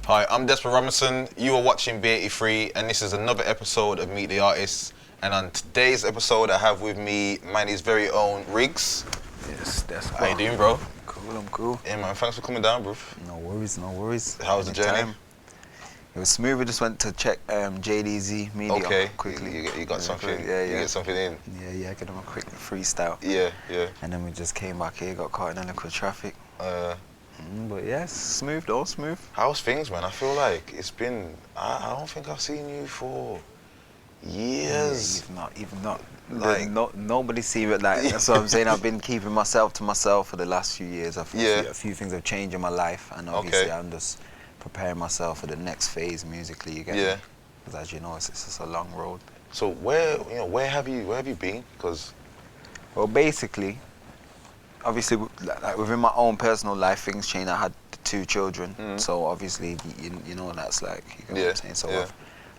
Hi, I'm Despa Robinson. You are watching B83, and this is another episode of Meet the Artists. And on today's episode, I have with me Manny's very own Wrigz. Yes, that's How you doing, bro? Cool, I'm cool. Yeah, man. Thanks for coming down, bro. No worries, no worries. How was the journey? It was smooth. We just went to check JDZ Media quickly. You got something. Yeah. You get something in. Yeah. Get them a quick freestyle. Yeah. And then we just came back here, got caught in the liquid traffic. But yeah, smooth, all smooth. How's things, man? I feel like it's been. I don't think I've seen you for years. Yeah, even not. Like nobody see it. Like that's what I'm saying. I've been keeping myself to myself for the last few years. A few things have changed in my life, and obviously I'm just preparing myself for the next phase musically. You get me? Because as you know, it's just a long road. So where have you been? Because well, basically, obviously, like within my own personal life, things changed. I had 2 children, so obviously, you know that's like, you know what I'm saying. So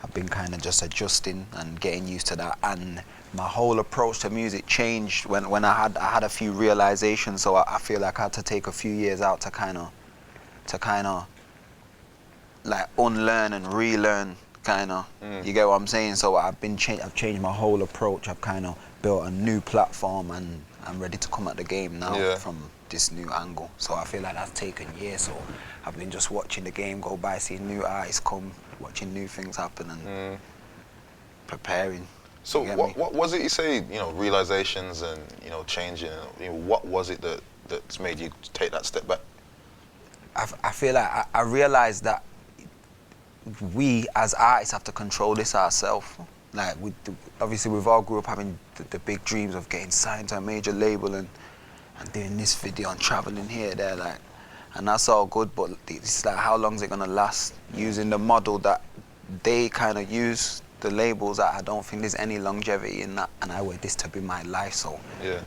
I've been kind of just adjusting and getting used to that, and my whole approach to music changed when I had a few realizations. So I feel like I had to take a few years out to kind of like unlearn and relearn, kind of. You get what I'm saying? So I've changed my whole approach. I've kind of built a new platform, and I'm ready to come at the game now from this new angle. So I feel like that's taken years. So I've been just watching the game go by, seeing new artists come, watching new things happen, and preparing. So what was it you say? Realizations and changing. What was it that's made you take that step back? I feel like I realized that we as artists have to control this ourselves. Like obviously we've all grew up having the big dreams of getting signed to a major label and doing this video and traveling here, there, like, and that's all good. But it's like, how long is it gonna last? Using the model that they kind of use, the labels, I don't think there's any longevity in that, and I want this to be my life. So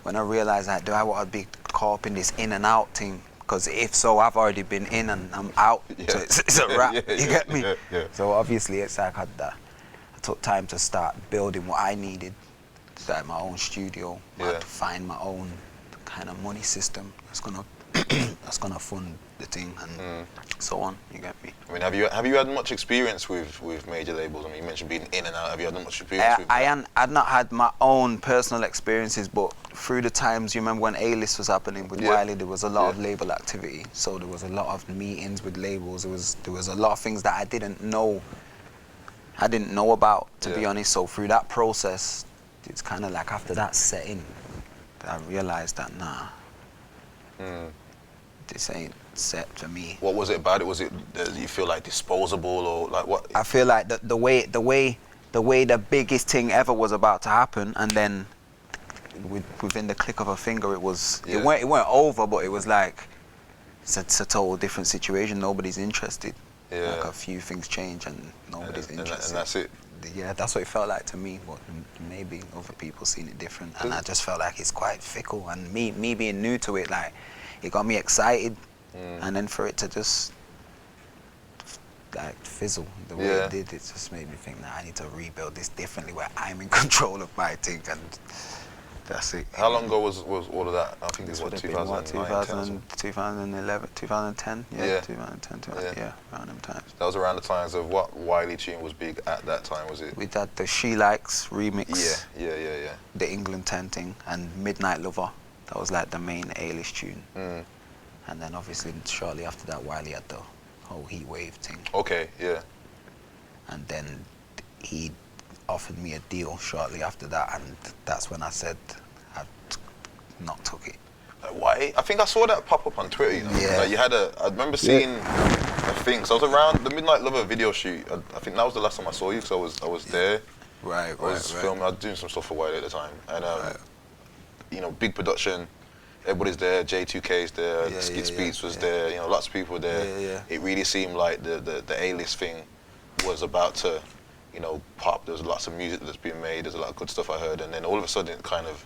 when I realized that, do I want to be caught up in this in and out thing? Because if so, I've already been in and I'm out. So it's a wrap. You get me? So obviously it's like I took time to start building what I needed, start my own studio, I had to find my own kind of money system that's gonna fund the thing and so on. You get me? I mean, have you had much experience with major labels? I mean, you mentioned being in and out. Have you had much experience with that? I'd not had my own personal experiences, but through the times, you remember when A-List was happening with Wiley, there was a lot of label activity. So there was a lot of meetings with labels. There was a lot of things that I didn't know about, to be honest. So through that process, it's kind of like after that set in, I realized that this ain't set for me. What was it about it? Was it that you feel like disposable, or like what? I feel like the way the biggest thing ever was about to happen, and then within the click of a finger, it weren't over, but it was like it's a total different situation. Nobody's interested. Like a few things change and nobody's interested. And that's it. Yeah, that's what it felt like to me, but maybe other people seen it different. And I just felt like it's quite fickle, and me being new to it, like, it got me excited, and then for it to just like fizzle the way it did, it just made me think that I need to rebuild this differently, where I'm in control of my thing, and that's it. How long ago was all of that? I think this was 2011, 2010, 2010, around them times. That was around the times of what Wiley tune was big at that time, was it? We did the She Likes remix. Yeah. The England 10 thing, and Midnight Lover. That was like the main A-list tune. And then obviously shortly after that, Wiley had the whole Heat Wave thing. Okay, yeah. And then he offered me a deal shortly after that, and that's when I said I not took it. Why? I think I saw that pop up on Twitter. Like you had I remember seeing a thing. So I was around the Midnight Lover video shoot. I think that was the last time I saw you, because I was there. Right. I was filming. I was doing some stuff for Wiley at the time, and big production. Everybody's there. J2K's there. Skid Speeds was there. Lots of people were there. It really seemed like the A-list thing was about to, pop. There was lots of music that's being made. There's a lot of good stuff I heard, and then all of a sudden it kind of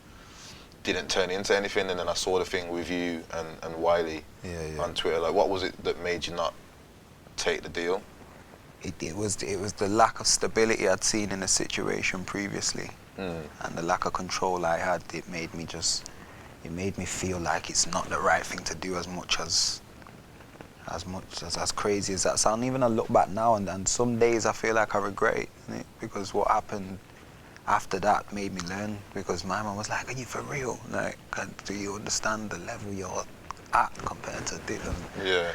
didn't turn into anything. And then I saw the thing with you and Wiley on Twitter. Like, what was it that made you not take the deal? It was the lack of stability I'd seen in the situation previously, and the lack of control I had. It made me feel like it's not the right thing to do, as much as as crazy as that sounds. Even I look back now and some days I feel like I regret it, innit? Because what happened after that made me learn, because my mum was like, are you for real? Like, do you understand the level you're at compared to this? Yeah.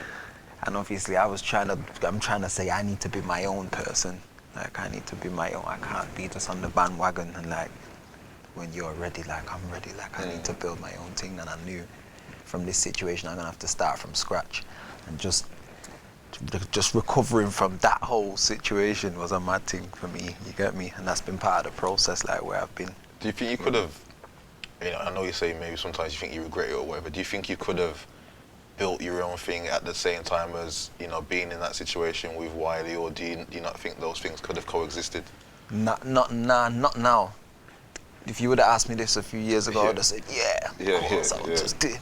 And obviously I'm trying to say I need to be my own person. Like, I need to be my own. I can't be just on the bandwagon and like, when you're ready, like I'm ready. Like, I need to build my own thing. And I knew from this situation I'm gonna have to start from scratch. And just recovering from that whole situation was a mad thing for me, you get me? And that's been part of the process, like where I've been. Do you think you could have, I know you say maybe sometimes you think you regret it or whatever, do you think you could have built your own thing at the same time as, being in that situation with Wiley, or do you not think those things could have coexisted? Not now. If you would have asked me this a few years ago, I would have said, of course, I would just do it.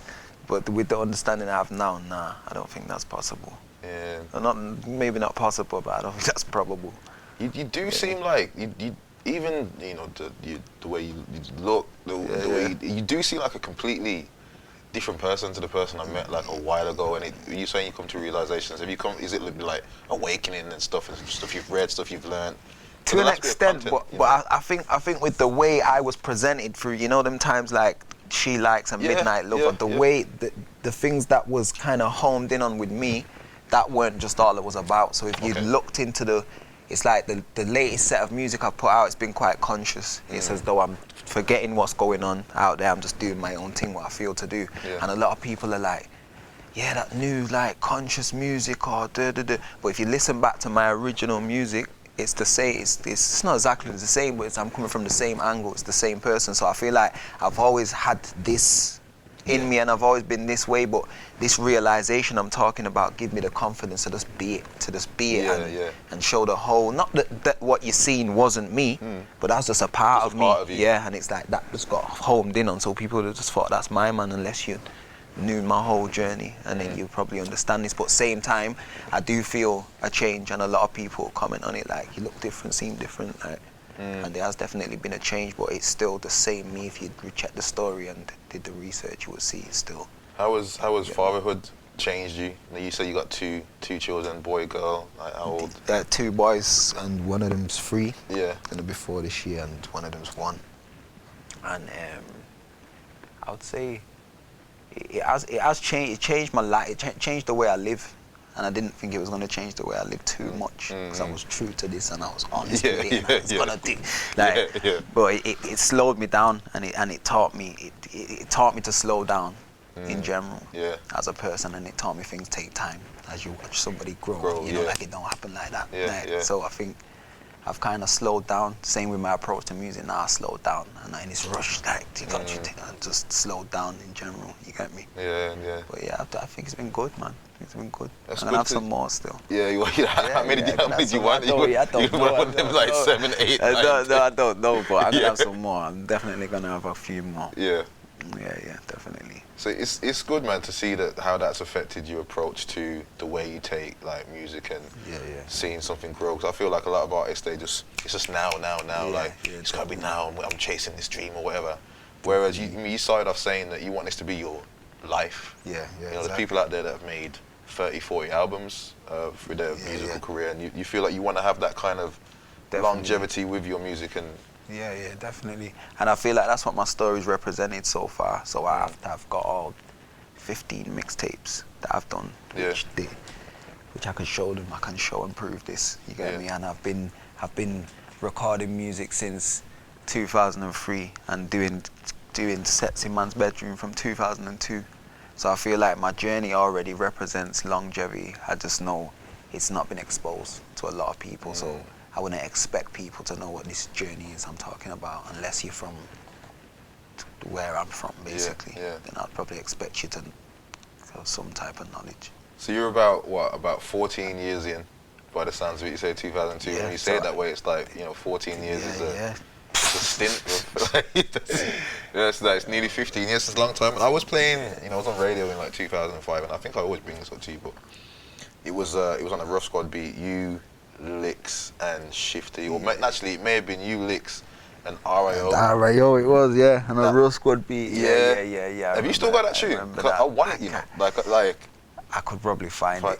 But with the understanding I have now, I don't think that's possible. Yeah. Maybe not possible, but I don't think that's probable. You do seem like, you even, the way you look, the way you do seem like a completely different person to the person I met like a while ago. And you saying you come to realizations, is it like awakening and stuff you've read, stuff you've learned? To an extent, but I think with the way I was presented through, them times like She Likes and Midnight Lover, the way the things that was kind of homed in on with me, that weren't just all it was about. So if you looked into it's like the latest set of music I've put out, it's been quite conscious. It's as though I'm forgetting what's going on out there, I'm just doing my own thing, what I feel to do. And a lot of people are like, yeah, that new like conscious music or da-da-da. But if you listen back to my original music, it's the same. It's not exactly the same, but I'm coming from the same angle. It's the same person. So I feel like I've always had this in me, and I've always been this way. But this realization I'm talking about give me the confidence to just be it, and show the whole. Not that what you're seeing wasn't me, but that's just a part of me. Yeah, and it's like that just got homed in on. So people just thought that's my man, unless you knew my whole journey, and then you probably understand this. But same time, I do feel a change, and a lot of people comment on it like, you look different, seem different, like, and there has definitely been a change, but it's still the same me. If you check the story and did the research, you would see it's still. How was fatherhood changed you? You said you got two children, boy, girl. Like, how old? 2 boys, and one of them's 3. Yeah. Gonna be 4 this year, and one of them's 1. And I would say it has changed. It changed my life. It changed the way I live, and I didn't think it was going to change the way I live too much, because I was true to this and I was honest with it, and I was gonna do. But it slowed me down, and it taught me to slow down in general as a person, and it taught me things take time as you watch somebody grow. Like it don't happen like that. So I think I've kind of slowed down. Same with my approach to music. Now I slowed down, and in this rush, like I just slowed down in general. You get me? Yeah. But I think it's been good, man. It's been good. I'm gonna have some more still. How many do you want? I don't know. Want them like 7, 8, 9, I don't know, but I'm gonna have some more. I'm definitely gonna have a few more. Yeah, definitely. So it's good, man, to see how that's affected your approach to the way you take like music and seeing something grow. Because I feel like a lot of artists, it's just now. It's gotta be now. I'm chasing this dream or whatever. Whereas you started off saying that you want this to be your life. The people out there that have made 30, 40 albums through their musical career, and you feel like you want to have that kind of longevity with your music. And yeah, definitely. And I feel like that's what my story's represented so far. So I've got all 15 mixtapes that I've done, which I can show them. I can show and prove this. You get me? And I've been recording music since 2003 and doing sets in man's bedroom from 2002. So I feel like my journey already represents longevity. I just know it's not been exposed to a lot of people. So I wouldn't expect people to know what this journey is I'm talking about, unless you're from where I'm from, basically. Then I'd probably expect you to have some type of knowledge. So you're about 14 years in, by the sounds of it. You say 2002. When you say it that way, it's like 14 years is a stint. It's nearly 15 years. It's a long time. And I was playing, I was on radio in like 2005, and I think I always bring this up to you, but it was on a Rough Squad beat. You, Licks, and Shifty, or actually it may have been you, Licks, and RIO. RIO it was, and a Rough Squad beat. Yeah. Have you still got that tune? I want it, like. I could probably find it.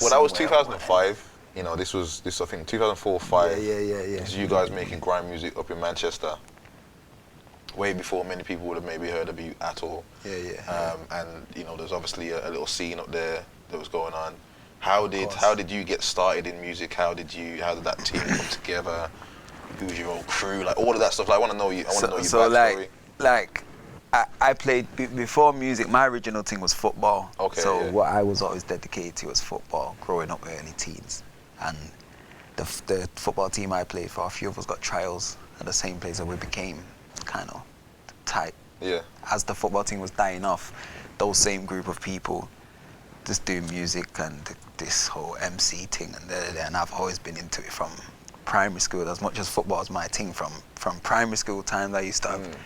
Well, that was 2005. You know, this I think 2004, 5. Yeah. This is you guys making grime music up in Manchester. Way before many people would have maybe heard of you at all. Yeah. And you know, there's obviously a little scene up there that was going on. How did you get started in music? How did that team come together? Who was your old crew? Like all of that stuff. Like, I want to know you. I want to know your backstory. Like I played before music. My original thing was football. Okay. So what I was always dedicated to was football. Growing up early teens, and the football team I played for, a few of us got trials at the same place, and we became kind of tight. Yeah. As the football team was dying off, those same group of people just doing music and this whole MC thing and I've always been into it from primary school. As much as football is my thing, from primary school times I used to have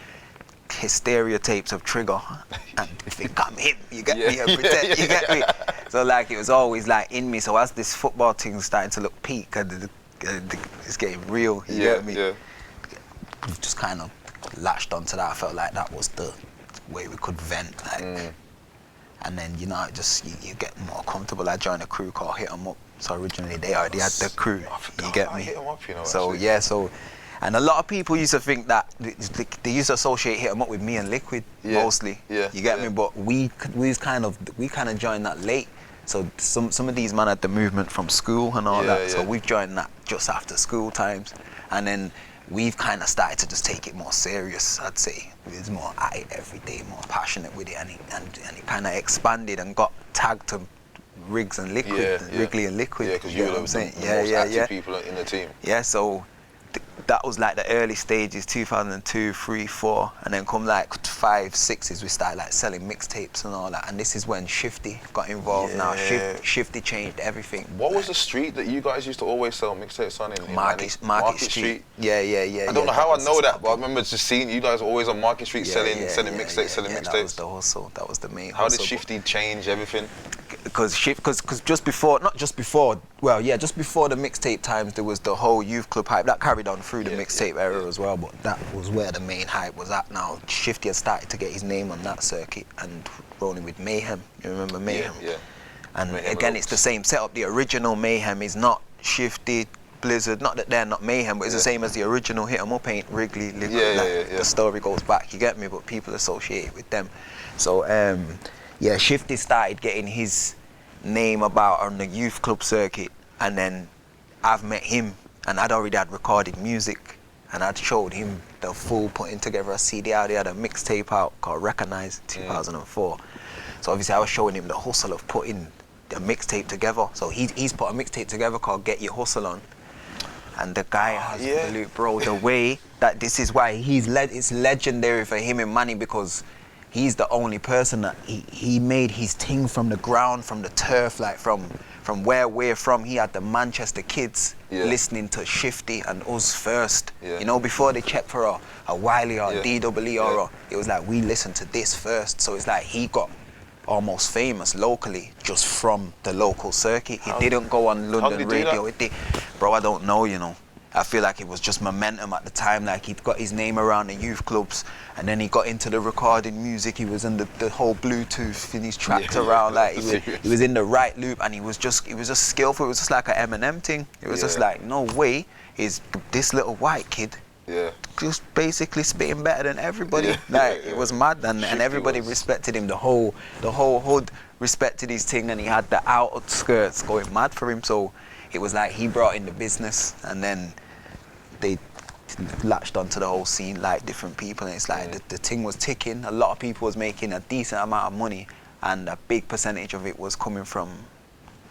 hysteria tapes of Trigger and if it come him, you get me, and pretend, you get me. So like it was always like in me. So as this football thing starting to look peak and it's getting real, you get me. Yeah. Just kind of latched onto that. I felt like that was the way we could vent, like. And then, you know, just you get more comfortable. I joined a crew called Hit 'em Up. So originally they already had the crew. You get me? Hit 'em Up, you know. So actually. yeah, and a lot of people used to think that they used to associate Hit 'em Up with me and Liquid mostly. Yeah. You get me? But we kind of joined that late. So some of these men had the movement from school and all that. So we've joined that just after school times, and then we've kind of started to just take it more serious, I'd say. It's more at it every day, more passionate with it, and it kind of expanded and got tagged to Wrigz and Liquid, Wrigley and Liquid. Yeah, because you were the most active people in the team. Yeah, so that was like the early stages, 2002, 3, 4, and then come like 5, 6 we started like selling mixtapes and all that, and this is when Shifty got involved. Now Shifty changed everything. What was the street that you guys used to always sell mixtapes on in Market Street? Yeah. I don't know how I know that, but I remember just seeing you guys always on Market Street selling mixtapes, selling mixtapes. That was the hustle. That was the main hustle. How did Shifty change everything? Because just before the mixtape times, there was the whole youth club hype that carried on through the mixtape era as well, but that was where the main hype was at. Now Shifty had started to get his name on that circuit and rolling with Mayhem. You remember Mayhem? Yeah. And Mayhem again, it's the same setup. The original Mayhem is not Shifty, Blizzard. Not that they're not Mayhem, but it's the same as the original Hit 'em Up. Ain't Wrigley, Liquid. The story goes back. You get me? But people associate it with them. So Shifty started getting his name about on the youth club circuit, and then I've met him, and I'd already had recorded music, and I'd showed him the full putting together a CD out. He had a mixtape out called Recognize 2004. So obviously I was showing him the hustle of putting a mixtape together. So he's put a mixtape together called Get Your Hustle On, and the guy has bro, the way that this is why it's legendary for him and Manny, because he's the only person that he made his thing from the ground, from the turf, like from where we're from. He had the Manchester kids listening to Shifty and us first. You know, before they checked for a Wiley or a DWE or it was like we listened to this first. So it's like he got almost famous locally just from the local circuit. He didn't go on London radio. Bro, I don't know, you know. I feel like it was just momentum at the time. Like he'd got his name around the youth clubs, and then he got into the recording music. He was in the whole Bluetooth in his tracks around. Like he was in the right loop, and he was just skillful. It was just like an Eminem thing. It was just like, no way is this little white kid just basically spitting better than everybody. It was mad, and everybody respected him. The whole hood respected his thing, and he had the outskirts going mad for him. So it was like he brought in the business, and then they latched onto the whole scene like different people, and it's like the thing was ticking. A lot of people was making a decent amount of money, and a big percentage of it was coming from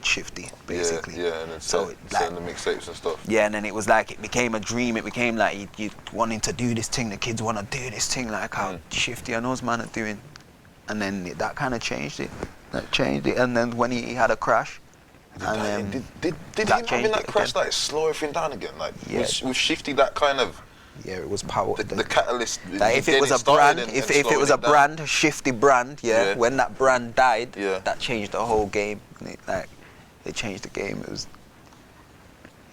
Shifty, basically. And then selling the mixtapes and stuff. Yeah, and then it was like it became a dream. It became like you wanting to do this thing. The kids want to do this thing like how Shifty and those man are doing, and then that kind of changed it. And then when he had a crash. Did him having that crash like slow everything down again? Like was Shifty that kind of it was power. The catalyst. Like if it was a brand, if it was a brand, a Shifty brand, when that brand died, that changed the whole game. It changed the game.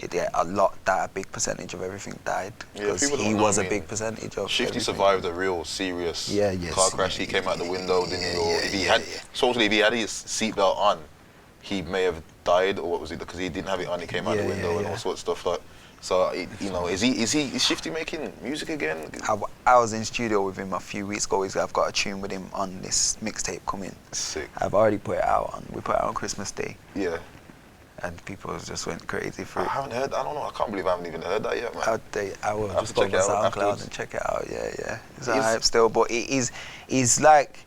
a big percentage of everything died because he was a big percentage of Shifty everything. survived a real serious car crash. He came out the window, didn't he? Or supposedly if he had his seatbelt on, he may have died, or what was it? Because he didn't have it on, he came out the window and all sorts of stuff like. So is Shifty making music again? I was in studio with him a few weeks ago. I've got a tune with him on this mixtape coming. Sick. I've already put it out we put it out on Christmas Day. Yeah. And people just went crazy for it. I haven't heard. I don't know. I can't believe I haven't even heard that yet, man. I will just go on SoundCloud and check it out. Yeah. It's a hype still, but he's like.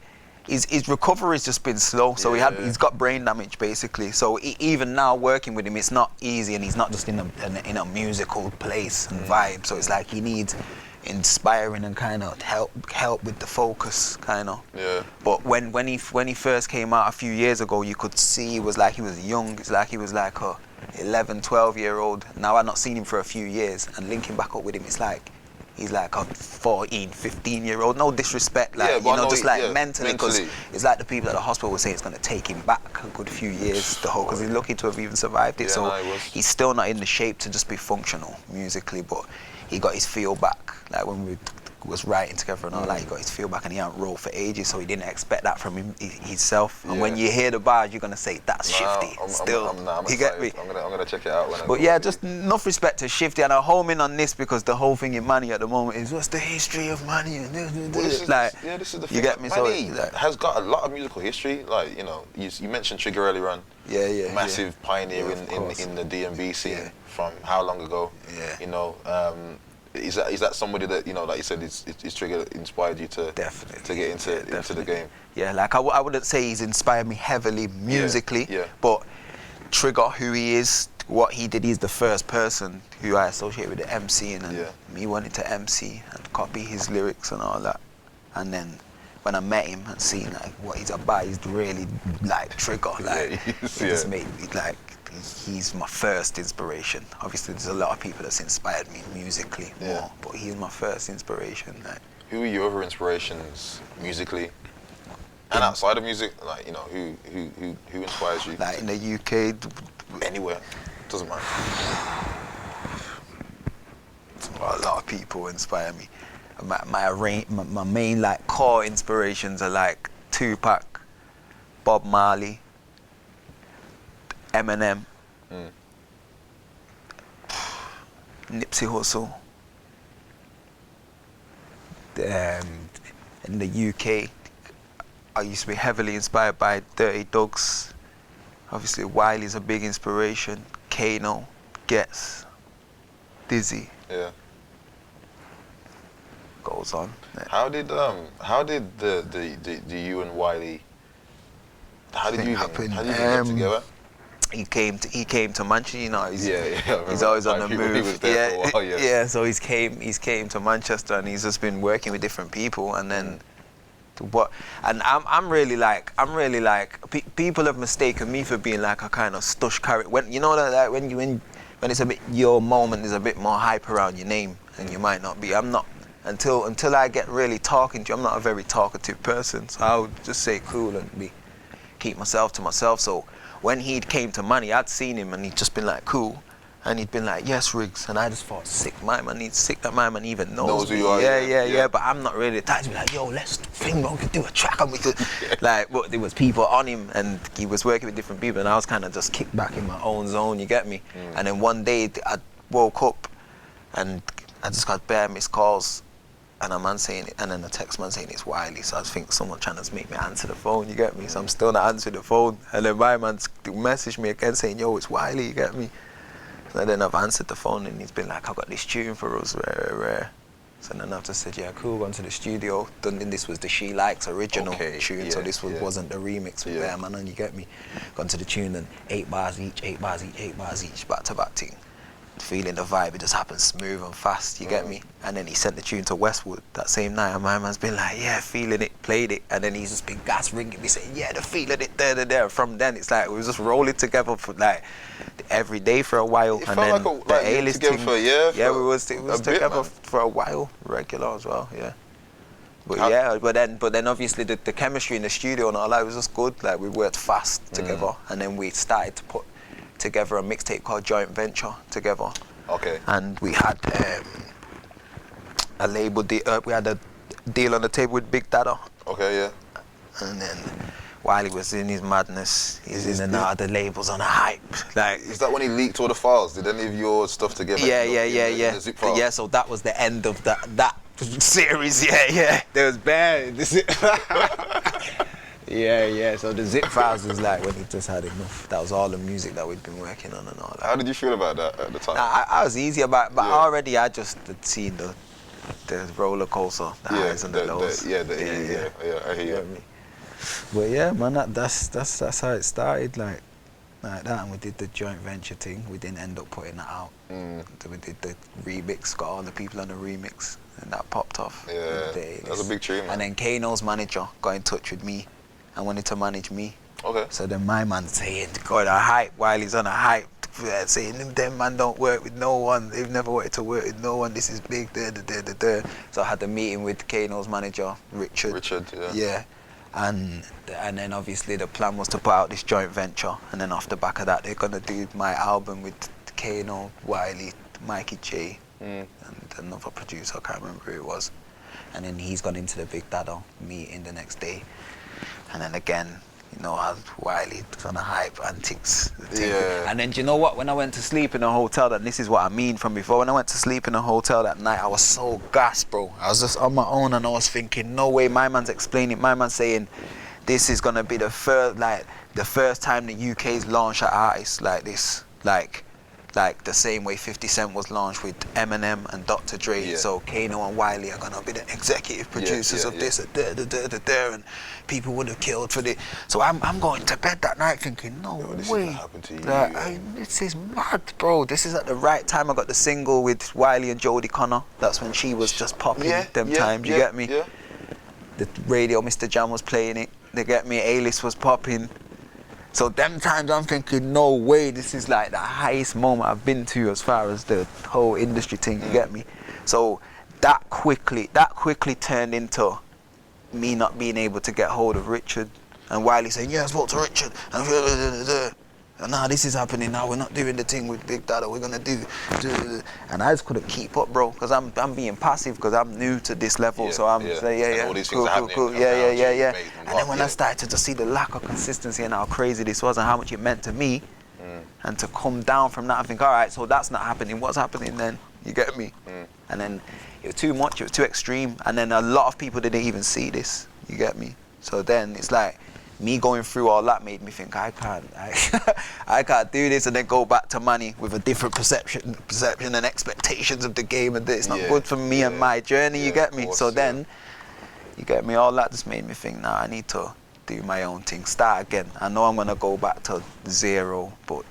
His recovery's just been slow, so he's got brain damage basically. So even now working with him, it's not easy, and he's not just in a musical place and vibe. So it's like he needs inspiring and kind of help with the focus, kind of. Yeah. But when he first came out a few years ago, you could see he was young. It's like he was like a 11, 12-year-old. Now I've not seen him for a few years, and linking back up with him, it's like. He's like a 14, 15-year-old. No disrespect, mentally, because it's like the people at the hospital were saying it's going to take him back a good few years, because he's lucky to have even survived it. He's still not in the shape to just be functional musically, but he got his feel back. Like when we was writing together and all that, he got his feel back, and he hadn't rolled for ages, so he didn't expect that from himself. And when you hear the bars, you're gonna say that's Shifty. You get me? I'm gonna check it out. But yeah, just enough respect to Shifty, and I home in on this because the whole thing in Money at the moment is what's the history of Money and this is the thing. You get me? Money has got a lot of musical history. Like you mentioned Trigger earlier on. Massive pioneer in the D&B scene from how long ago? Is that somebody that, like you said, is Trigger inspired you to get into the game? Yeah, like I wouldn't say he's inspired me heavily musically, but Trigger, who he is, what he did, he's the first person who I associate with the MCing, and me wanting to MC and copy his lyrics and all that. And then when I met him and seen like what he's about, he's really like Trigger. Like he just made me like. He's my first inspiration. Obviously, there's a lot of people that's inspired me musically more, but he's my first inspiration. Like, who are your other inspirations musically and outside of music? Like, who inspires you? Like in the UK, anywhere, doesn't matter. A lot of people inspire me. My main like core inspirations are like Tupac, Bob Marley, Eminem, Nipsey Hussle. In the UK, I used to be heavily inspired by Dirty Dogs. Obviously, Wiley's a big inspiration. Kano, Gets, Dizzy. Yeah. Goes on. How did the you and Wiley? How did you get together? He came to Manchester, he's always on the move. He was there for a while, so he's came to Manchester, and he's just been working with different people, and then I'm really like people have mistaken me for being like a kind of stush character. When it's a bit, your moment is a bit more hype around your name, and you might not be. I'm not until I get really talking to you. I'm not a very talkative person, so I'll just say cool and keep myself to myself. So when he came to Money, I'd seen him and he'd just been like cool, and he'd been like, yes, Wrigz, and I just thought, sick that my man even knows me. Yeah, but I'm not really the type to be like, yo, let's think we could do a track and we could like, but there was people on him and he was working with different people, and I was kind of just kicked back in my own zone, you get me? And then one day I woke up and I just got bare missed calls, and a man saying it, and then a text man saying it's Wiley. So I think someone trying to make me answer the phone, you get me? So I'm still not answering the phone. And then my man messaged me again saying, yo, it's Wiley, you get me? So then I've answered the phone, and he's been like, I've got this tune for us, rare. So then I've just said, yeah, cool, gone to the studio. Then this was the She Likes original tune, so this wasn't the remix with Bear Man, and you get me? Gone to the tune, and 8 bars each, back-to-back thing. Feeling the vibe, it just happens smooth and fast, you get me? And then he sent the tune to Westwood that same night, and my man's been like, yeah, feeling it, played it, and then he's just been gas ringing me saying, yeah, they're feeling it, there. From then, it's like we was just rolling together for like every day for a while, and then the A-list thing, we was together for a while, regular as well, yeah. But then obviously the chemistry in the studio and all that was just good. Like we worked fast together, and then we started to put together a mixtape called Joint Venture together. Okay. And we had a label we had a deal on the table with Big Dada. Okay, yeah. And then Wiley was in his madness. He's in and out of the labels on a hype. Like, is that when he leaked all the files? Did any of your stuff together? Yeah. The zip file? Yeah, so that was the end of that series. Yeah. There was bare. Yeah. So the zip files was like when he just had enough. That was all the music that we'd been working on and all that. How did you feel about that at the time? I was easy about it, but already I just had seen the roller coaster, the highs and the lows. I hear you. But yeah, man, that's how it started, like that. And we did the joint venture thing. We didn't end up putting that out. So we did the remix, got all the people on the remix, and that popped off. Yeah, that was a big tune, man. And then Kano's manager got in touch with me and wanted to manage me. Okay. So then my man saying, got a hype, Wiley's on a hype, saying them man don't work with no one, they've never wanted to work with no one, this is big, So I had the meeting with Kano's manager, Richard, yeah. And then obviously the plan was to put out this joint venture, and then off the back of that they're gonna do my album with Kano, Wiley, Mikey J, and another producer, I can't remember who it was. And then he's gone into the Big Dada meeting the next day. And then again, you know, how Wiley on a hype antics. Yeah. And then do you know what? When I went to sleep in a hotel, and this is what I mean from before, when I went to sleep in a hotel that night, I was so gassed, bro. I was just on my own and I was thinking, no way, my man's explaining, my man's saying, this is gonna be the first time the UK's launched an artist like this. Like the same way 50 Cent was launched with Eminem and Dr. Dre. So Kano and Wiley are gonna be the executive producers of this, and people would have killed for this. So I'm going to bed that night thinking, no way. This is mad, bro. This is at the right time. I got the single with Wiley and Jodie Connor. That's when she was just popping times. You get me? Yeah. The radio, Mr. Jam was playing it. They get me. A-List was popping. So them times I'm thinking, no way, this is like the highest moment I've been to as far as the whole industry thing, you get me? So that quickly turned into me not being able to get hold of Richard, and Wiley saying, yeah, I spoke to Richard, and now this is happening now, we're not doing the thing with Big Dada, we're gonna do, and I just couldn't keep up, bro, because I'm being passive, because I'm new to this level, so I'm saying, all these things are happening. Cool. And then when I started to see the lack of consistency and how crazy this was and how much it meant to me, and to come down from that, I think, all right, so that's not happening, what's happening then? You get me? And then it was too much, it was too extreme, and then a lot of people didn't even see this, you get me? So then it's like, me going through all that made me think I can't do this, and then go back to money with a different perception and expectations of the game, and it's not good for me and my journey, you get me? Course, so then, you get me, all that just made me think, nah, I need to do my own thing, start again. I know I'm gonna go back to zero, but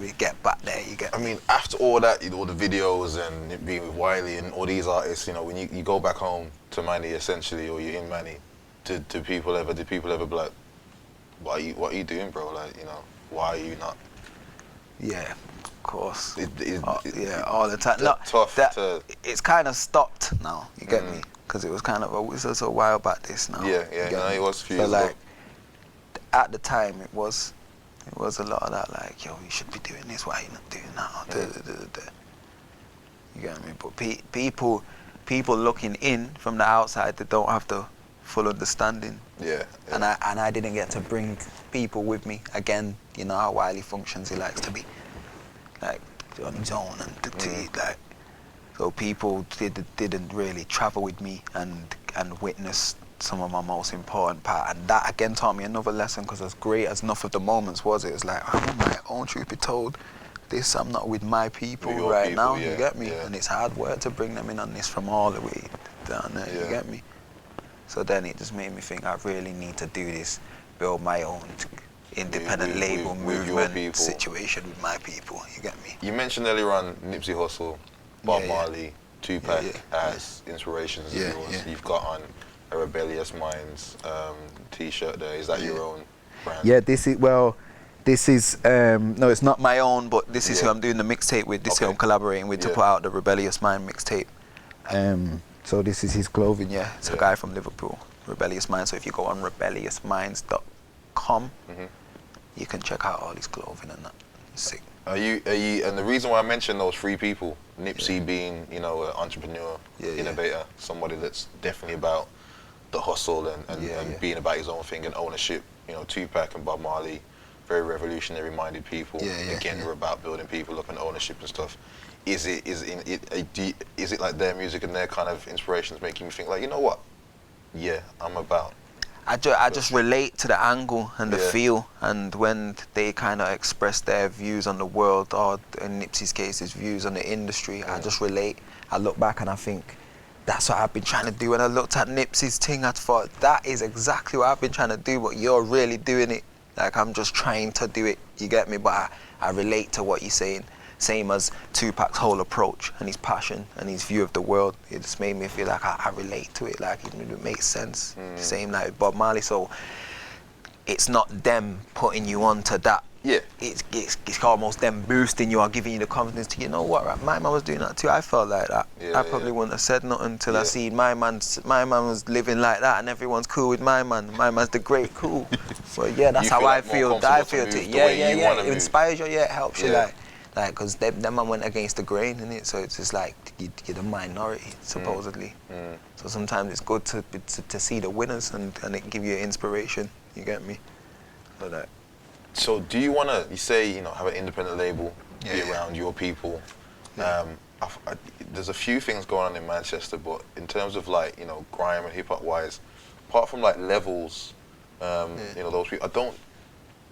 we get back there, you get me? I mean, after all that, all the videos and being with Wiley and all these artists, you know, when you go back home to Manny essentially, or you're in Manny, did people ever be like, what are you doing, bro? Like, you know, why are you not? Yeah, of course. All the time. It's kind of stopped now. You get me? Because it was kind of a while back. This now. It was a few years ago. At the time, it was a lot of that. Like, yo, you should be doing this. Why are you not doing that? You get me? But people looking in from the outside, they don't have the full understanding. And I didn't get to bring people with me. Again, you know how Wiley functions, he likes to be like on his own and like, so people didn't really travel with me and witness some of my most important part, and that again taught me another lesson, because as great as enough of the moments was, it was like, I'm on my own, truth be told, I'm not with my people right now, you get me? And it's hard work to bring them in on this from all the way down there, you get me? So then it just made me think, I really need to do this, build my own independent label movement situation with my people, you get me? You mentioned earlier on Nipsey Hussle, Bob Marley, Tupac as inspirations of yours. You've got on a Rebellious Minds t-shirt there. Is that your own brand? Yeah, this is, no, it's not my own, but this is who I'm doing the mixtape with, this is who I'm collaborating with to put out the Rebellious Mind mixtape. So this is his clothing, It's a guy from Liverpool, Rebellious Minds. So if you go on rebellioussminds.com, you can check out all his clothing and that. It's sick. And the reason why I mentioned those three people, Nipsey being, you know, an entrepreneur, innovator, somebody that's definitely about the hustle and being about his own thing and ownership. You know, Tupac and Bob Marley, very revolutionary-minded people. Again, we're about building people up and ownership and stuff. Is it like their music and their kind of inspirations making you think like, you know what? Yeah, I'm about. I just relate to the angle and the feel, and when they kind of express their views on the world, or in Nipsey's case, his views on the industry, I just relate. I look back and I think, that's what I've been trying to do. When I looked at Nipsey's thing, I thought, that is exactly what I've been trying to do, but you're really doing it. Like, I'm just trying to do it, you get me? But I relate to what you're saying. Same as Tupac's whole approach and his passion and his view of the world. It just made me feel like I relate to it, like it makes sense. Same like with Bob Marley. So it's not them putting you onto that. Yeah. It's almost them boosting you or giving you the confidence to, you know what, right? My man was doing that too. I felt like that. I probably wouldn't have said nothing until I seen my man was living like that and everyone's cool with my man. My man's the great cool. So yeah, that's how I feel. I feel it. It inspires you, it helps you like, because them man went against the grain, innit? So it's just like, you're the minority, supposedly. So sometimes it's good to see the winners and it give you inspiration, you get me? So that. So do you want to, you say, you know, have an independent label, be around your people. There's a few things going on in Manchester, but in terms of like, you know, grime and hip hop wise, apart from like levels, you know, those people,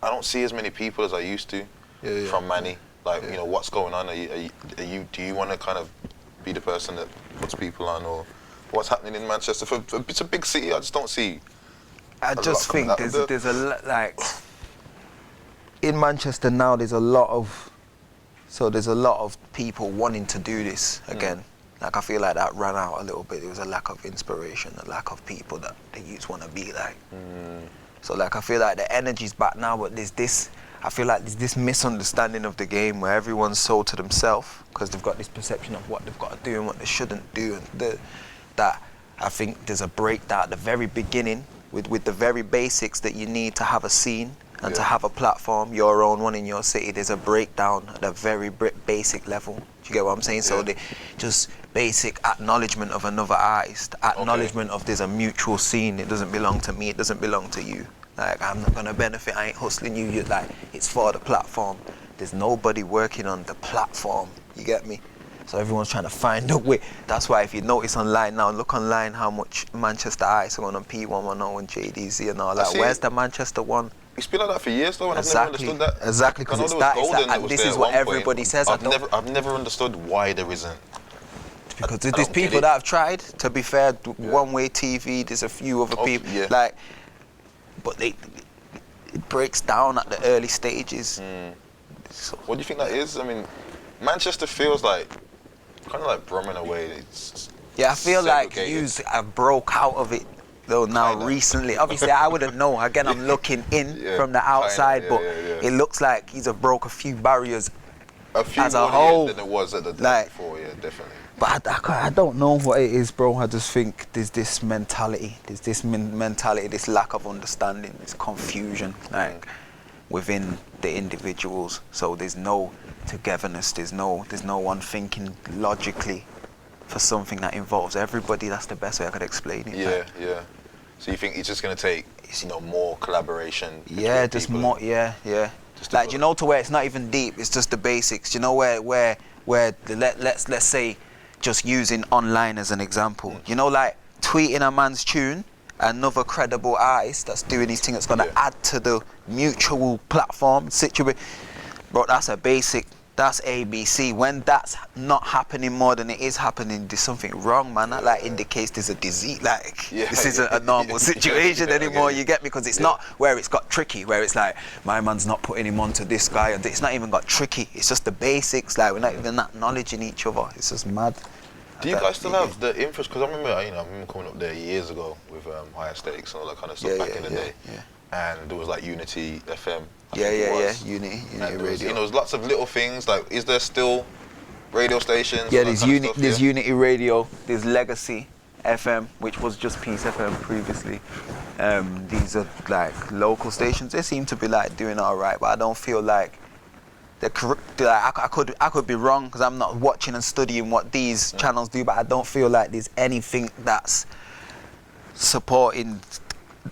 I don't see as many people as I used to from Manny. Like, you know, what's going on? Do you want to kind of be the person that puts people on, or what's happening in Manchester? It's a big city. I just don't see. I just think there's a lot, like, in Manchester now. There's a lot of people wanting to do this again. Like, I feel like that ran out a little bit. There was a lack of inspiration, a lack of people that the youths want to be like. So like, I feel like the energy's back now, but I feel like there's this misunderstanding of the game where everyone's sold to themselves because they've got this perception of what they've got to do and what they shouldn't do, and that I think there's a breakdown at the very beginning with the very basics that you need to have a scene and to have a platform, your own one in your city. There's a breakdown at a very basic level. Do you get what I'm saying? So just basic acknowledgement of another artist, acknowledgement of there's a mutual scene. It doesn't belong to me, it doesn't belong to you. Like, I'm not gonna benefit, I ain't hustling you. You're like, it's for the platform. There's nobody working on the platform, you get me? So everyone's trying to find a way. That's why if you notice online now, look online how much Manchester artists are going on P110 and JDZ and all that. Where's the Manchester one? It's been like that for years though, and I've never understood that. Exactly, because it's that, and this is what everybody says. I've never understood why there isn't. Because there's people that have tried, to be fair, One Way TV, there's a few other people, like, but it breaks down at the early stages. So, what do you think that is? I mean, Manchester feels like kind of like Brumming away. I feel like you have broke out of it though now recently. Obviously, I wouldn't know. Again, I'm looking in from the outside, but it looks like he's broke a few barriers as a whole than it was at the time before. Yeah, definitely. But I don't know what it is, bro. I just think there's this mentality. There's this mentality, this lack of understanding, this confusion, like, within the individuals. So there's no togetherness. There's no one thinking logically for something that involves everybody. That's the best way I could explain it. Yeah. So you think it's just gonna take, you know, more collaboration? Just more. Yeah. Like, you know, to where it's not even deep. It's just the basics. You know, where let's say, just using online as an example. You know, like tweeting a man's tune, another credible artist that's doing his thing that's gonna add to the mutual platform situation. Bro, that's a basic. That's ABC. When that's not happening more than it is happening, there's something wrong, man. That like indicates there's a disease. Like, this isn't a normal situation anymore. You get me? Because it's not where it's got tricky, where it's like, my man's not putting him onto this guy, and it's not even got tricky. It's just the basics. Like, we're not even acknowledging each other. It's just mad. Do you guys still have the infrastructure? Because I remember coming up there years ago with Higher Stakes and all that kind of stuff back in the day. And there was like Unity FM. Unity Radio. There's lots of little things. Like, is there still radio stations? Yeah, there's Unity Radio. There's Legacy FM, which was just Peace FM previously. These are like local stations. They seem to be like doing all right, but I don't feel like I could be wrong because I'm not watching and studying what these channels do, but I don't feel like there's anything that's supporting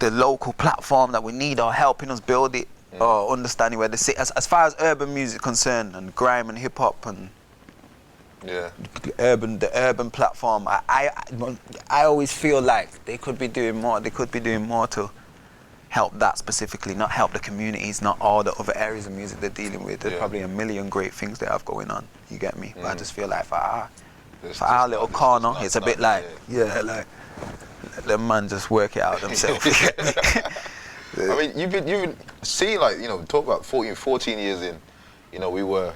the local platform that we need or helping us build it or understanding where the city, as far as urban music concerned and grime and hip hop and the urban platform. I always feel like they could be doing more. They could be doing more to help that specifically, not help the communities, not all the other areas of music they're dealing with. There's probably a million great things they have going on. You get me? But I just feel like for our little corner, it's a bit like like let the man just work it out themselves. I mean, you've been seeing, like, you know, talk about 14 years in, you know, we were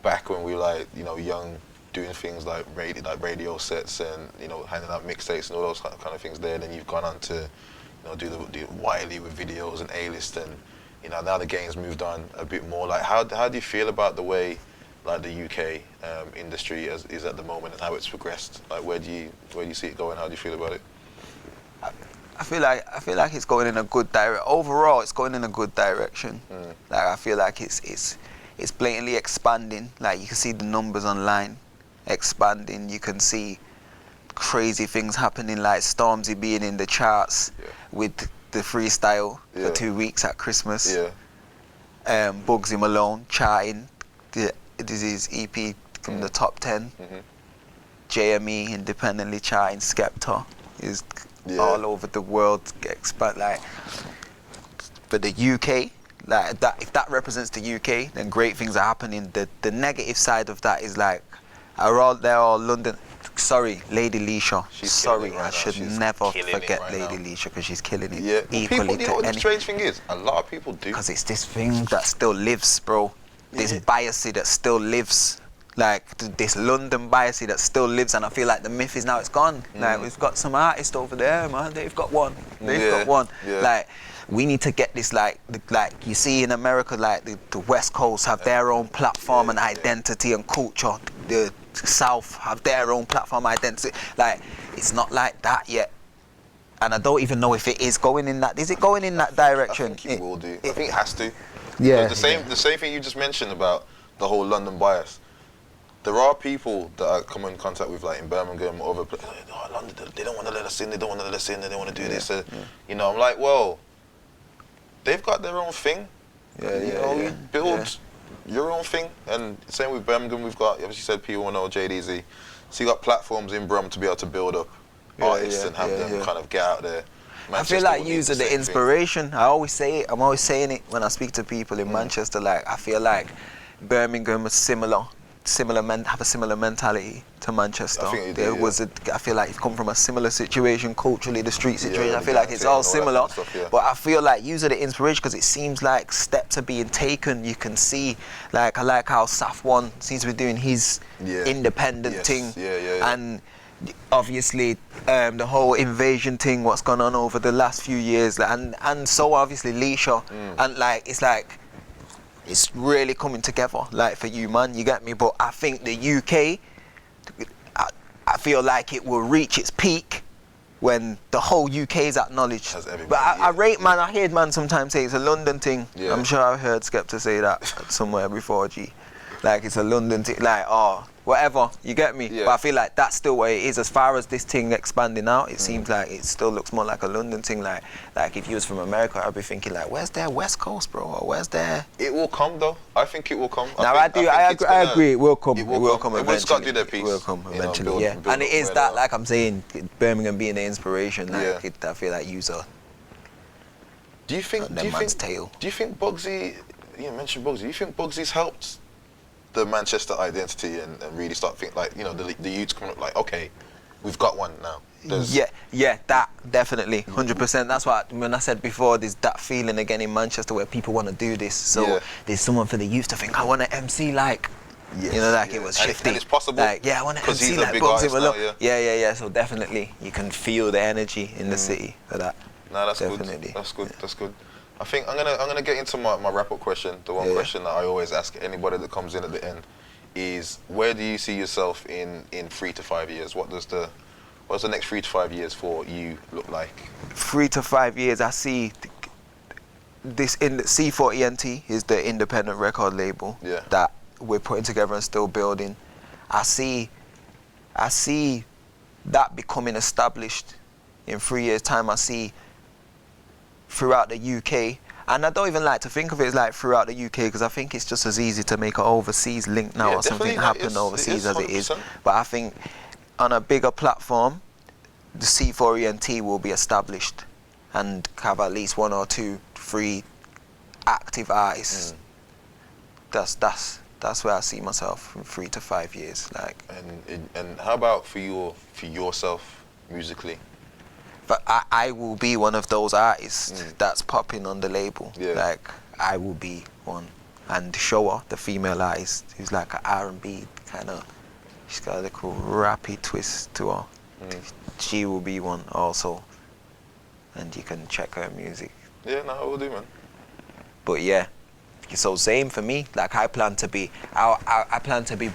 back when we were, like, you know, young, doing things like radio sets and, you know, handing out mixtapes and all those kind of things there. Then you've gone on to, you know, do Wiley with videos and A-list, and, you know, now the game's moved on a bit more. Like, how do you feel about the way, like, the UK industry is at the moment and how it's progressed? Like, where do you see it going? How do you feel about it? I feel like it's going in a good direction. Overall, it's going in a good direction. Like, I feel like it's blatantly expanding. Like, you can see the numbers online expanding. You can see crazy things happening, like Stormzy being in the charts with the freestyle for 2 weeks at Christmas. Bugsy Malone charting the Disease EP from the top 10. JME independently charting. Skepta is all over the world. Like, for the UK, like that, if that represents the UK, then great things are happening. The negative side of that is, like, they're all London. Sorry, Lady Leisha. I should never forget Lady Leisha because she's killing it. Equally people, you know what the strange thing is? A lot of people do. Because it's this thing that still lives, bro. This bias that still lives. Like, this London bias that still lives, and I feel like the myth is now it's gone. Like, we've got some artists over there, man. They've got one. Like, we need to get this, like you see in America, like the West Coast have their own platform and identity and culture. The South have their own platform identity. Like, it's not like that yet. And I don't even know if it is going in that. Is it going in that direction? I think it will do. I think it has to. The same thing you just mentioned about the whole London bias. There are people that I come in contact with, like in Birmingham or other places, like, oh, London, they don't want to let us in, they don't want to let us in, they don't want to do this. You know, I'm like, well, they've got their own thing. You build your own thing. And same with Birmingham, we've got, obviously said people want to know JDZ. So you got platforms in Brum to be able to build up artists and have them kind of get out there. Manchester, I feel like using the inspiration. I always say it. I'm always saying it when I speak to people in Manchester. Like, I feel like Birmingham is have a similar mentality to Manchester. I feel like it's come from a similar situation culturally, the street situation. I feel like it's all similar, kind of stuff, but I feel like using the inspiration because it seems like steps are being taken. You can see, like, I like how Saf One seems to be doing his independent thing, and obviously the whole invasion thing, what's gone on over the last few years, and so obviously Leisha, and like it's really coming together, like, for you, man, you get me? But I think the UK, I feel like it will reach its peak when the whole UK is acknowledged. But I rate, man, I hear man sometimes say it's a London thing. I'm sure I've heard Skepta say that somewhere before, G. Like, it's a London thing, like, whatever, you get me? But I feel like that's still where it is. As far as this thing expanding out, it seems like it still looks more like a London thing. Like if you was from America, I'd be thinking, like, where's their West Coast, bro? Or where's their... It will come, though. I think it will come. I agree, it will come. It will come eventually. It's got to do their piece. It will come eventually, and it is that, like I'm saying, Birmingham being the inspiration, like, I feel like user. Do you think Bugsy, you mentioned Bugsy, do you think Bugsy's helped the Manchester identity and really start thinking, like, you know, the youths coming up, like, okay, we've got one now? That definitely 100%. That's what, when I said before, there's that feeling again in Manchester where people want to do this, so there's someone for the youth to think, I want to MC like, you know, like it was Shifty. And it's possible, like, I want to MC like Bugsy Malone. So definitely you can feel the energy in the city for that. No, that's definitely good. That's good. I think I'm gonna get into my wrap-up question. The one question that I always ask anybody that comes in at the end is, where do you see yourself in 3 to 5 years? What's the next 3 to 5 years for you look like? 3 to 5 years, I see this in C4ENT is the independent record label that we're putting together and still building. I see that becoming established in 3 years' time. I see throughout the UK, and I don't even like to think of it as like throughout the UK, because I think it's just as easy to make an overseas link now or something happen overseas as it is. But I think on a bigger platform, the C4ENT will be established and have at least 1 or 2, 3 active artists. That's where I see myself in 3 to 5 years. Like. And how about for yourself musically? But I will be one of those artists that's popping on the label. Yeah. Like, I will be one. And Showa, the female artist, who's like an R&B kind of, she's got a little rappy twist to her. She will be one also. And you can check her music. Yeah, no, I will do, man. But yeah, so same for me. Like, I plan to be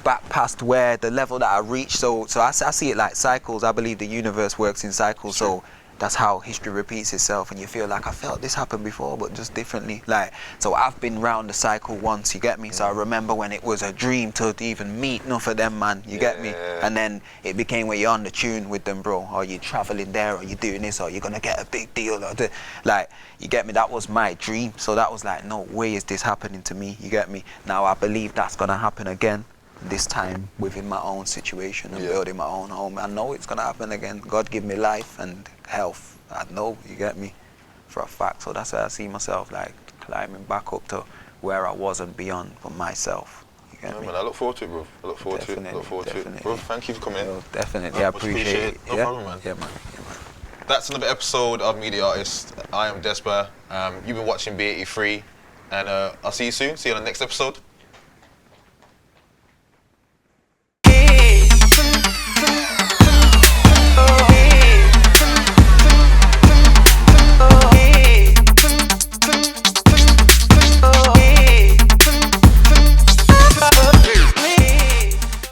back past where the level that I reached. So I see it like cycles. I believe the universe works in cycles. So that's how history repeats itself, and you feel like I felt this happened before, but just differently. Like, so I've been round the cycle once, you get me? So I remember when it was a dream to even meet enough of them, man, you get me? And then it became where you're on the tune with them, bro, or you're traveling there, or you're doing this, or you're gonna get a big deal, or like, you get me? That was my dream. So that was like, no way is this happening to me, you get me? Now I believe that's gonna happen again, this time within my own situation and building my own home. I know it's gonna happen again. God give me life and health. I know, you get me, for a fact. So that's where I see myself, like, climbing back up to where I was and beyond for myself. You get me? Man, I look forward to it, bro. I look forward to it. Bro, thank you for coming in. Definitely, I appreciate it. No problem, man. Yeah, man. That's another episode of Media Artist. I am Despa. You've been watching B83, and I'll see you soon. See you on the next episode.